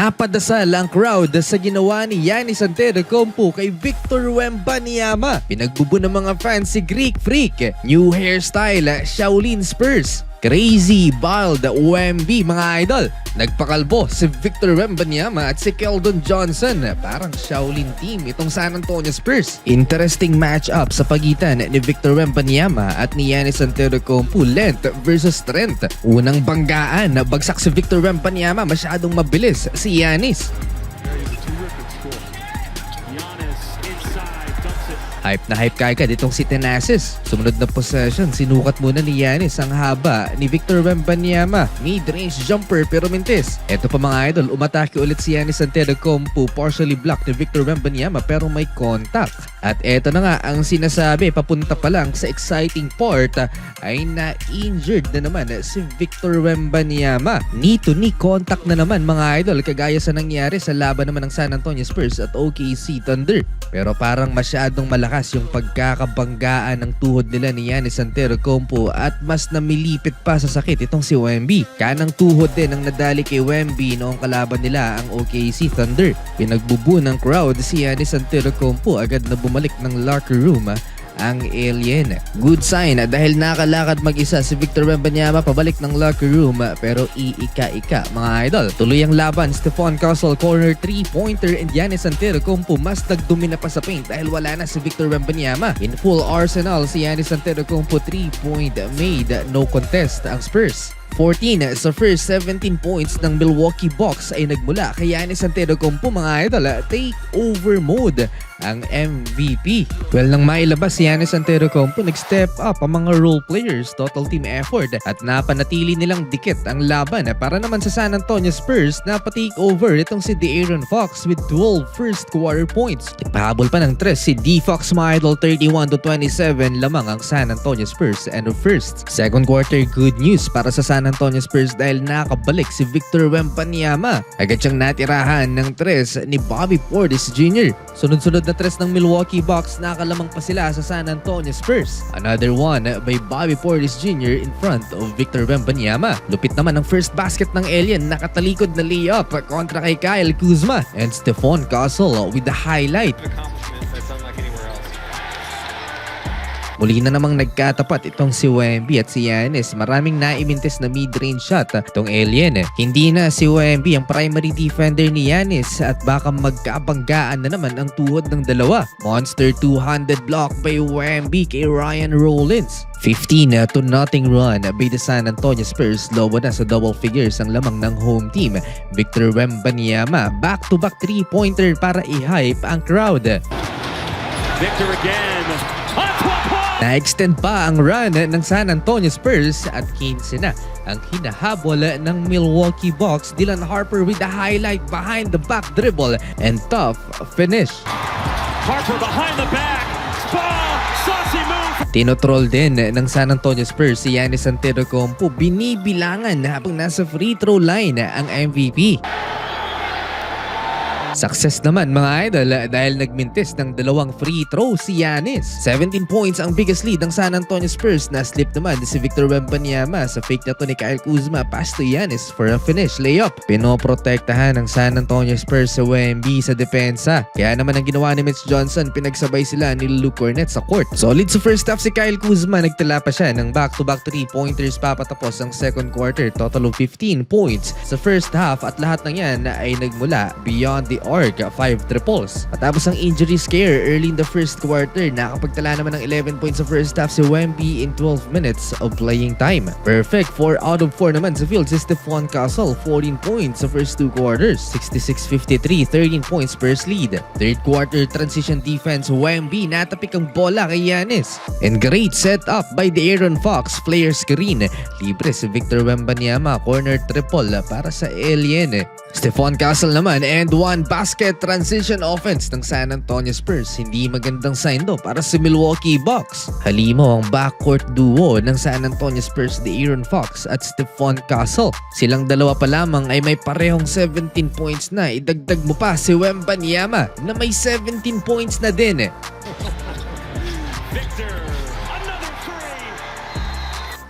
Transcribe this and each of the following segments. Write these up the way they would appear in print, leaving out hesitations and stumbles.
Napadasal ang crowd sa ginawa ni Giannis Antetokounmpo kay Victor Wembanyama. Pinagbubo ng mga fans si Greek Freak, new hairstyle, Shaolin Spurs. Crazy, bald, Wemby mga idol. Nagpakalbo si Victor Wembanyama at si Keldon Johnson. Parang Shaolin team itong San Antonio Spurs. Interesting matchup sa pagitan ni Victor Wembanyama at ni Giannis Antetokounmpo. Length versus strength. Unang banggaan, bagsak si Victor Wembanyama. Masyadong mabilis si Giannis. Hype na hype kagad itong si Thanasis. Sumunod na possession, sinukat muna ni Giannis ang haba ni Victor Wembanyama. Mid-range jumper pero mintis. Eto pa mga idol, umatake ulit si Giannis Antetokounmpo. Partially blocked ni Victor Wembanyama pero may contact. At eto na nga ang sinasabi, papunta pa lang sa exciting part ay na-injured na naman si Victor Wembanyama. Knee-to-knee contact na naman mga idol, kagaya sa nangyari sa laban naman ng San Antonio Spurs at OKC Thunder. Pero parang masyadong malakas yung pagkakabanggaan ng tuhod nila ni Giannis Antetokounmpo at mas namilipit pa sa sakit itong si Wemby. Kanang tuhod din ang nadali kay Wemby noong kalaban nila ang OKC Thunder. Pinagbubu ng crowd si Giannis Antetokounmpo, agad na bumalik ng locker room ang alien. Good sign dahil nakalakad mag-isa si Victor Wembanyama pabalik ng locker room pero iika-ika mga idol. Tuloy ang laban, Stephon Castle corner 3-pointer and Giannis Antetokounmpo mas nagdomina pa sa paint dahil wala na si Victor Wembanyama. In full arsenal si Giannis Antetokounmpo, 3-point made, no contest ang Spurs. 14 sa first 17 points ng Milwaukee Bucks ay nagmula kay Giannis Antetokounmpo mga idol. Take over mode ang MVP. Well, nang mailabas si Giannis Antetokounmpo, nag-step up ang mga role players, total team effort at napanatili nilang dikit ang laban para naman sa San Antonio Spurs na pa-take over itong si De'Aaron Fox with 12 first quarter points. Nagpahabol pa ng 3 si D. Fox mga idol, 31-27 lamang ang San Antonio Spurs end of first. Second quarter, good news para sa San Antonio Spurs dahil nakabalik si Victor Wembanyama. Agad siyang natirahan ng 3 ni Bobby Portis Jr. Sunod-sunod na 3 ng Milwaukee Bucks, nakalamang pa sila sa San Antonio Spurs. Another one by Bobby Portis Jr. in front of Victor Wembanyama. Lupit naman ang first basket ng alien, nakatalikod na layup kontra kay Kyle Kuzma, and Stephon Castle with the highlight. Muli na namang nagkatapat itong si Wemby at si Giannis. Maraming naimintis na mid-range shot itong alien. Hindi na si Wemby ang primary defender ni Giannis at baka magkabanggaan na naman ang tuhod ng dalawa. Monster two-handed block by Wemby kay Ryan Rollins. 15-0 run by the San Antonio Spurs. Lobo na sa double figures ang lamang ng home team. Victor Wembanyama, back-to-back 3-pointer para i-hype ang crowd. Victor again. Na-extend pa ang run ng San Antonio Spurs at 15 na ang hinahabol ng Milwaukee Bucks. Dylan Harper with the highlight behind the back dribble and tough finish. Harper behind the back. Ball. Saucy move. Tinotroll din ng San Antonio Spurs si Giannis Antetokounmpo. Binibilangan habang nasa free throw line ang MVP. Success naman mga idol dahil nagmintis ng 2 free throw si Giannis. 17 points ang biggest lead ng San Antonio Spurs. Na-slip naman si Victor Wembanyama sa fake na to ni Kyle Kuzma, pass to Giannis for a finish layup. Pinoprotektahan ng San Antonio Spurs sa Wemby sa depensa. Kaya naman ang ginawa ni Mitch Johnson, pinagsabay sila ni Luke Cornet sa court. Solid sa first half si Kyle Kuzma, nagtala pa siya ng back-to-back 3-pointers papatapos ang second quarter. Total of 15 points sa first half at lahat ng yan ay nagmula beyond the arc, 5 triples. Matapos ang injury scare early in the first quarter, nakapagtala naman ng 11 points sa first half si Wemby in 12 minutes of playing time. Perfect 4 out of 4 naman sa field si Stephon Castle, 14 points sa first 2 quarters, 66-53, 13 points first lead. Third quarter transition defense, Wemby natapik ang bola kay Giannis. And great set up by De'Aaron Fox, player screen. Libre si Victor Wembanyama, corner triple para sa alien. Stephon Castle naman and one basket transition offense ng San Antonio Spurs. Hindi magandang sign do para sa Milwaukee Bucks. Halimo ang backcourt duo ng San Antonio Spurs, De'Aaron Fox at Stephon Castle. Silang dalawa pa lamang ay may parehong 17 points na. Idagdag mo pa si Wembanyama na may 17 points na din. Victor, another three.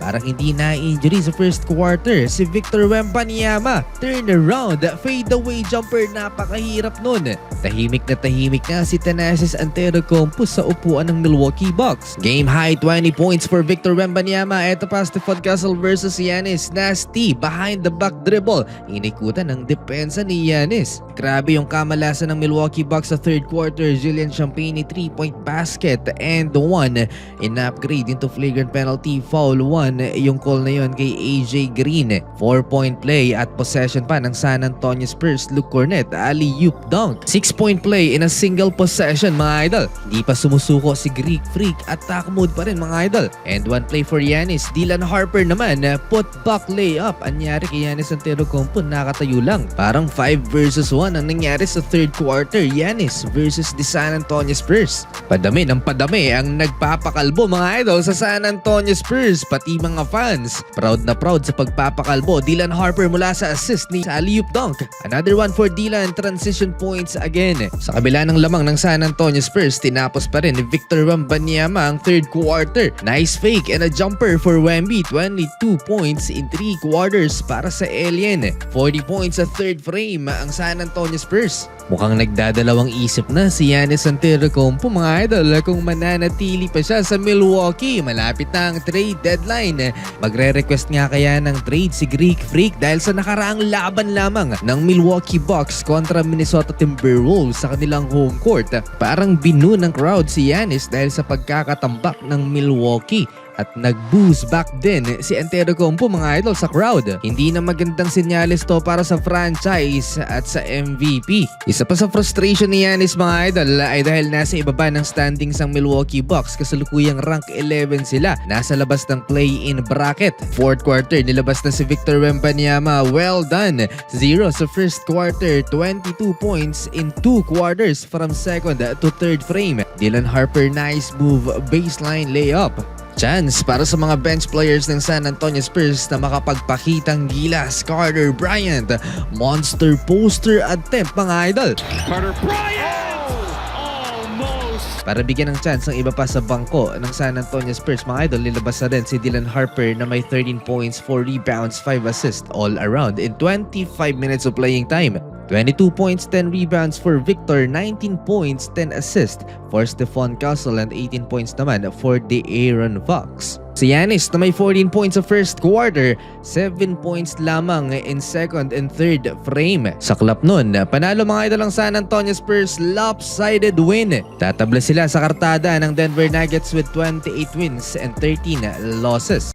Parang hindi na-injury sa first quarter si Victor Wembanyama. Turnaround, fadeaway jumper, napakahirap nun. Tahimik na si Thanasis Antetokounmpo sa upuan ng Milwaukee Bucks. Game high 20 points for Victor Wembanyama. Eto pa Stephon Castle versus Giannis. Nasty, behind the back dribble. Inikutan ng depensa ni Giannis. Grabe yung kamalasan ng Milwaukee Bucks sa third quarter. Julian Champagnie 3-point basket and one in upgrade into flagrant penalty foul 1. Yung call na yon kay AJ Green. 4-point play at possession pa ng San Antonio Spurs. Luke Cornet, alley-oop dunk. 6-point play in a single possession mga idol. Hindi pa sumusuko si Greek Freak. Attack mode pa rin mga idol. And one play for Giannis. Dylan Harper naman, put back layup. Anyari kay Giannis Antetokounmpo, nakatayo lang. Parang 5 versus 1 ang nangyari sa third quarter. Giannis versus the San Antonio Spurs. Padami ng padami ang nagpapakalbo mga idol sa San Antonio Spurs. Pati mga fans, proud na proud sa pagpapakalbo. Dylan Harper mula sa assist ni alley-oop dunk. Another one for Dylan, transition points again. Sa kabila ng lamang ng San Antonio Spurs, tinapos pa rin ni Victor Wembanyama ang third quarter. Nice fake and a jumper for Wemby. 22 points in 3 quarters para sa Alien. 40 points sa third frame ang San Antonio Spurs. Mukhang nagdadalawang isip na si Giannis Antetokounmpo mga idol kung mananatili pa siya sa Milwaukee. Malapit na ang trade deadline. Magre-request nga kaya ng trade si Greek Freak dahil sa nakaraang laban lamang ng Milwaukee Bucks kontra Minnesota Timberwolves sa kanilang home court. Parang binu ng crowd si Giannis dahil sa pagkakatambak ng Milwaukee. At nag-boost back din si Antetokounmpo mga idol sa crowd. Hindi na magandang senyales to para sa franchise at sa MVP. Isa pa sa frustration ni Giannis mga idol ay dahil nasa ibaba ng standings ang Milwaukee Bucks. Kasalukuyang rank 11 sila. Nasa labas ng play-in bracket. Fourth quarter nilabas na si Victor Wembanyama. Well done. 0 sa first quarter. 22 points in 2 quarters from second to third frame. Dylan Harper, nice move. Baseline layup. Chance para sa mga bench players ng San Antonio Spurs na makapagpakitang gilas. Carter Bryant, monster poster attempt mga idol. Carter Bryant! Almost! Para bigyan ng chance ang iba pa sa bangko ng San Antonio Spurs mga idol, nilabas na rin si Dylan Harper na may 13 points, 4 rebounds, 5 assists all around in 25 minutes of playing time. 22 points, 10 rebounds for Victor, 19 points, 10 assists for Stephon Castle and 18 points naman for De'Aaron Fox. Si Giannis na may 14 points sa first quarter, 7 points lamang in second and third frame. Sa klap nun, panalo mga idol ang San Antonio Spurs, lopsided win. Tatabla sila sa kartada ng Denver Nuggets with 28 wins and 13 losses.